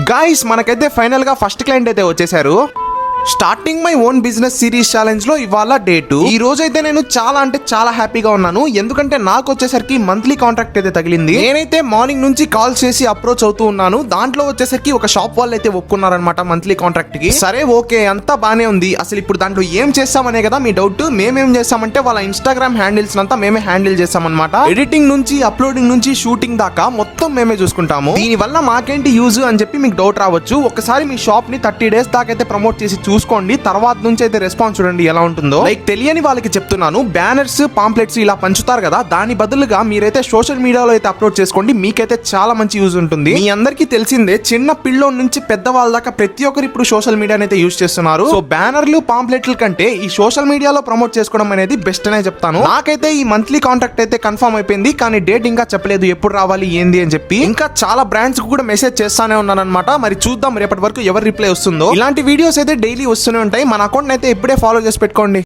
Guys మనకైతే final గా first client అయితే వచ్చేసారు. Starting my own business series challenge లో ఇవాళ డేట్. ఈ రోజు అయితే నేను చాలా అంటే చాలా హ్యాపీగా ఉన్నాను. ఎందుకంటే నాకు వచ్చేసరికి మంత్లీ కాంట్రాక్ట్ అయితే తగిలింది. నేనైతే మార్నింగ్ నుంచి కాల్ చేసి అప్రోచ్ అవుతూ ఉన్నాను. దాంట్లో వచ్చేసరికి ఒక షాప్ వాళ్ళు అయితే ఒప్పుకున్నారనమాట మంత్లీ కాంట్రాక్ట్ కి. సరే ఓకే అంతా బానే ఉంది. అసలు ఇప్పుడు దాంట్లో ఏం చేస్తామనే కదా మీ డౌట్. మేమేం చేస్తామంటే వాళ్ళ ఇన్స్టాగ్రామ్ హ్యాండిల్స్ అంతా మేమే హ్యాండిల్ చేస్తామన్నమాట. ఎడిటింగ్ నుంచి అప్లోడింగ్ నుంచి షూటింగ్ దాకా మొత్తం మేమే చూసుకుంటాము. దీని వల్ల మాకేంటి యూజ్ అని చెప్పి మీకు డౌట్ రావచ్చు. ఒకసారి మీ షాప్ ని 30 days దాకా అయితే ప్రమోట్ చేసి చూసుకోండి. తర్వాత నుంచి అయితే రెస్పాన్స్ చూడండి ఎలా ఉంటుందో. లైక్ తెలియని వాళ్ళకి చెప్తున్నాను, బ్యానర్స్ పాంప్లెట్స్ ఇలా పంచుతారు కదా, దాని బదులుగా మీరైతే సోషల్ మీడియాలో అయితే అప్లోడ్ చేసుకోండి. మీకైతే చాలా మంచి యూజ్ ఉంటుంది. మీ అందరికీ తెలిసిందే చిన్న పిల్లోడి నుంచి పెద్దవాళ్ళ దాకా ప్రతి ఒక్కరు ఇప్పుడు సోషల్ మీడియాని అయితే యూజ్ చేస్తున్నారు. సో బ్యానర్లు పాంప్లెట్ల కంటే ఈ సోషల్ మీడియాలో ప్రమోట్ చేసుకోవడం అనేది బెస్ట్ అనే చెప్తాను. నాకైతే ఈ మంత్లీ కాంట్రాక్ట్ అయితే కన్ఫర్మ్ అయిపోయింది. కానీ డేట్ ఇంకా చెప్పలేదు ఎప్పుడు రావాలి ఏంది అని చెప్పి. ఇంకా చాలా బ్రాండ్స్ కూడా మెసేజ్ చేస్తానే ఉన్నాను అనమాట. మరి చూద్దాం రేపటి వరకు ఎవరు రిప్లై వస్తుందో. ఇలాంటి వీడియోస్ అయితే డైలీ వస్తూనే ఉంటాయి. మన అకౌంట్ అయితే ఇప్పుడే ఫాలో చేసి పెట్టుకోండి.